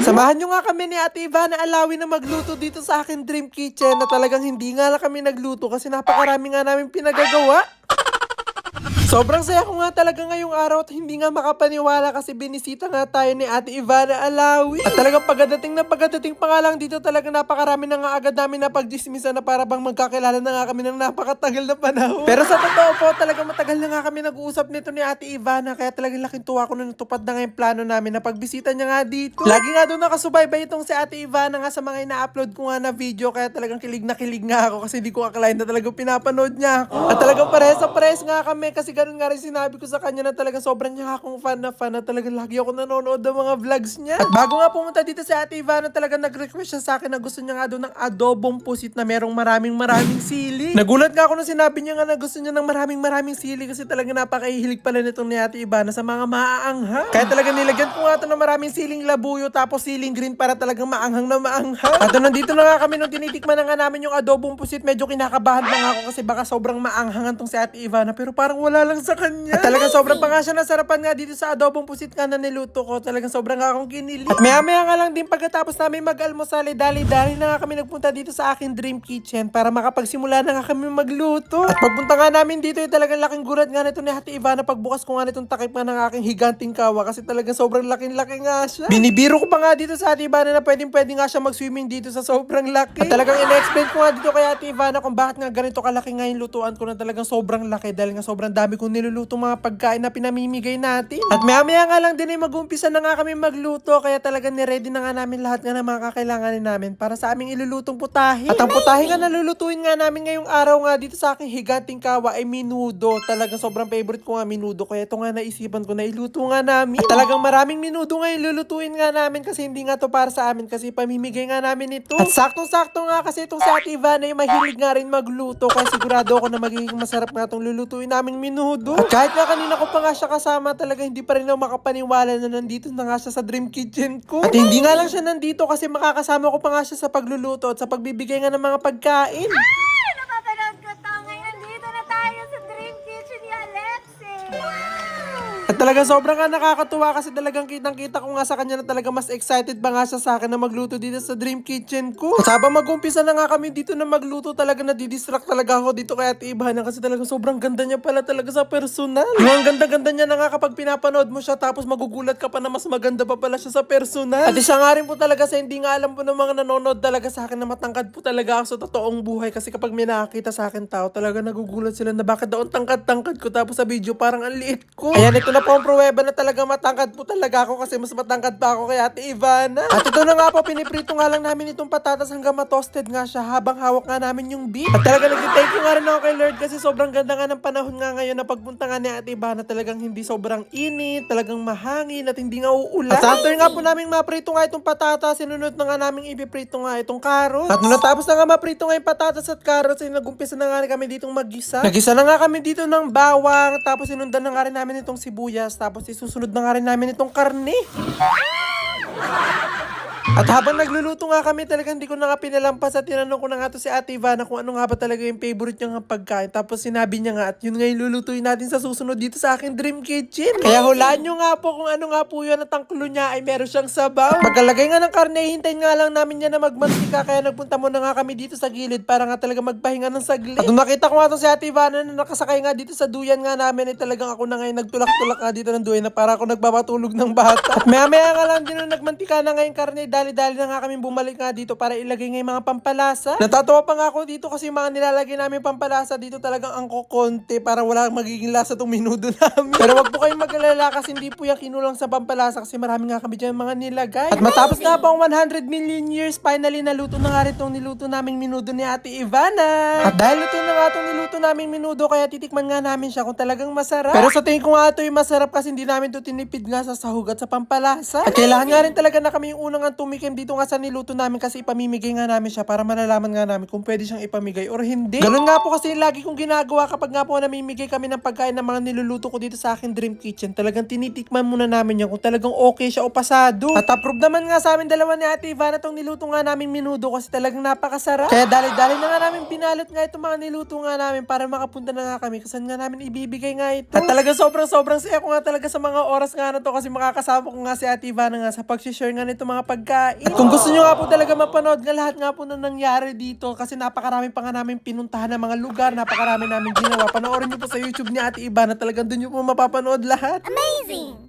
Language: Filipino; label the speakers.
Speaker 1: Samahan nyo nga kami ni Ate Ivana Alawi na magluto dito sa akin Dream Kitchen na talagang hindi nga lang kami nagluto kasi napakarami nga namin pinagagawa. Sobrang saya ko nga talaga ngayong araw at hindi nga makapaniwala kasi binisita nga tayo ni Ate Ivana Alawi. At talagang pagdating pa nga lang dito talagang napakarami na nga agad namin na pagdismisan na para bang magkakilala na nga kami ng napakatagal na panahon. Pero sa totoo po talagang matagal na nga kami nag-uusap nito ni Ate Ivana kaya talagang laking tuwa ko na natupad na nga yung plano namin na pagbisita niya nga dito. Lagi nga doon nakasubaybay itong si Ate Ivana nga sa mga ina-upload ko nga na video kaya talagang kilig nga ako kasi di ko akalain na talagang pinapanood niya ako. At talagang parehas nga kami kasi ganun nga rin sinabi ko sa kanya na talagang sobrang niya akong fan na talagang lagi ako nanonood ng mga vlogs niya. At bago nga pumunta dito si Ate Ivana talagang nag-request siya sa akin na gusto niya nga doon ng adobong pusit na merong maraming sili. Nagulat nga ako nung sinabi niya nga na gusto niya ng maraming sili kasi talagang napakahilig pala nitong ni Ate Ivana sa mga maaanghang. Kaya talagang nilagyan ko nga ito ng maraming siling labuyo tapos siling green para talagang maanghang na maanghang. At nandito na nga kami nung tinitikman na nga namin yung adobong pusit medyo kinakabahan pa nga ako kasi baka sobrang maanghangan tong si Ate Ivana pero parang wala lang sa kanya. At talagang sobrang pa nga siya nasarapan nga dito sa adobong pusit nga na niluto ko. Talagang sobrang nga akong kinilig. At maya nga lang din pagkatapos namin mag-almusal, dali-dali na nga kami nagpunta dito sa aking Dream Kitchen para makapagsimula na nga kami magluto. At pagpunta nga namin dito talagang laking gulat nga nito ni Ate Ivana pagbukas ko nga nitong takip nga ng aking higanting kawa kasi talagang sobrang laki nga siya. Binibiro ko pa nga dito sa Ate Ivana na pwede nga siya mag-swimming dito sa sobrang laki. At talagang in-explain ko nga dito kay Ate Ivana kung bakit nga ganito kalaki nga yung lutuan ko na talagang sobrang laki dahil nga sobrang dami kong niluluto mga pagkain na pinamimigay natin. At maya nga lang din ay mag-umpisa na nga kami magluto kaya talagang niready na nga namin lahat nga ng mga kakailanganin namin para sa aming ilulutong putahe. At ang putahe nga nalulutuin nga namin ngayong araw nga dito sa aking higanting kawa ay minudo. Talagang sobrang favorite ko nga minudo kaya ito nga naisipan ko na iluto nga namin. At talagang maraming minudo nga ilulutuin nga namin kasi hindi nga to para sa amin kasi pamimigay nga namin ito. At saktong-sakto nga kasi itong si Ate Ivana ay mahilig nga rin magluto kaya sigurado ako na magiging masarap nga itong lulutuin naming minudo. At kahit nga kanina ko pa nga siya kasama talaga hindi pa rin ako makapaniwala na nandito na nga siya sa Dream Kitchen ko. At hindi nga lang siya nandito kasi makakasama ko pa nga siya sa pagluluto at sa pagbibigay nga ng mga pagkain.
Speaker 2: Napapanood ko to ngayon. Dito na tayo sa Dream Kitchen ni Alexi.
Speaker 1: At talagang sobrang nga nakakatuwa kasi talagang kitang-kita ko nga sa kanya na talagang mas excited pa nga siya sa akin na magluto dito sa Dream Kitchen ko. At habang mag-umpisa na nga kami dito na magluto talaga nadidistract talaga ako dito kay Ate Ivana kasi talagang sobrang ganda niya pala talaga sa personal. Yung ang ganda-ganda niya na nga kapag pinapanood mo siya tapos magugulat ka pa na mas maganda pa pala siya sa personal. At isa nga rin po talaga sa hindi nga alam po ng mga nanonood talaga sa akin na matangkad po talaga ako sa totoong buhay kasi kapag may nakakita sa akin tao talaga nagugulat sila na bakit daw ang tangkad-tangkad ko tapos sa video parang ang liit ko. Ayan, ito na po ang pruweba na talaga matangkad po talaga ako kasi mas matangkad pa ako kay Ate Ivana. At ito na nga po, piniprito nga lang namin itong patatas hanggang ma-toasted nga siya habang hawak nga namin yung beef. At talaga nag-thank you nga rin ako kay Lord kasi sobrang ganda nga ng panahon nga ngayon na pagpunta nga ni Ate Ivana talagang hindi sobrang init, talagang mahangin at hindi nga uulan. At after nga po namin maprito nga itong patatas, sinunod na nga namin ipiprito nga itong carrots. At nung natapos na nga maprito nga yung patatas at carrots ay nag-umpisa na nga kami ditong mag-gisa. Nag-gisa na nga kami dito ng bawang tapos sinundan na nga rin namin itong sibuyas tapos isusunod na nga rin namin itong karne. At habang nagluluto nga kami talagang hindi ko na nga pinalampas at tinanong ko na nga to si Ate Ivana kung ano nga ba talaga yung favorite niya nga pagkain. Tapos sinabi niya nga at yun nga yung lulutuin natin sa susunod dito sa aking Dream Kitchen. Kaya hulaan nyo nga po kung ano nga po yun at ang clue niya ay meron siyang sabaw. Pagkalagay nga ng karne, hintayin nga lang namin niya na magmantika kaya nagpunta muna nga kami dito sa gilid para nga talaga magpahinga ng saglit. At nung nakita ko nga to si Ate Ivana na nakasakay nga dito sa duyan nga namin ay talagang ako na ngayon nagtulak-tulak nga dito ng duyan na para ako nagpapatulog ng bata. At maya nga lang din nung nagmantika na nga yung karne, dali-dali na nga kami bumalik nga dito para ilagay nga yung mga pampalasa. Natatawa pa nga ako dito kasi yung mga nilalagay namin pampalasa dito talagang ang kukonti para wala magiging lasa tong minudo namin. Pero wag po kayong mag-alala kasi hindi po yan kinulang sa pampalasa kasi marami nga kami dyan mga nilagay. At matapos nga po ang 100 million years, finally naluto na nga rin itong niluto naming minudo ni Ate Ivana. At dahil luto na nga itong niluto naming minudo kaya titikman nga namin siya kung talagang masarap. Pero sa tingin ko nga ito yung masarap kasi hindi namin ito tinipid nga sa sahog at sa pampalasa. At kailangan nga rin talaga na kami yung unang ang sumikim dito nga sa niluto namin kasi ipamimigay nga namin siya para malalaman nga namin kung pwede siyang ipamigay or hindi. Ganun nga po kasi lagi kong ginagawa kapag nga po namimigay kami ng pagkain ng mga niluluto ko dito sa akin Dream Kitchen. Talagang tinitikman muna namin yan kung talagang okay siya o pasado. At approve naman nga sa amin dalawa ni Ate Ivana itong niluto nga namin minudo kasi talagang napakasarap. Kaya dali-dali na nga namin pinalot nga itong mga niluto nga namin para makapunta na nga kami kasi nga namin ibibigay nga ito. At talaga sobrang saya ko nga talaga sa mga oras nga na to kasi makakasama ko nga si Ate Ivana nga sa pag-share nga nito mga pagkain. At kung gusto nyo nga po talaga mapanood nga lahat nga po na nangyari dito kasi napakarami pa nga namin pinuntahan ng mga lugar, napakarami namin ginawa. Panoorin nyo po sa YouTube ni Ate Ivana, talagang dun nyo po mapapanood lahat.
Speaker 2: Amazing!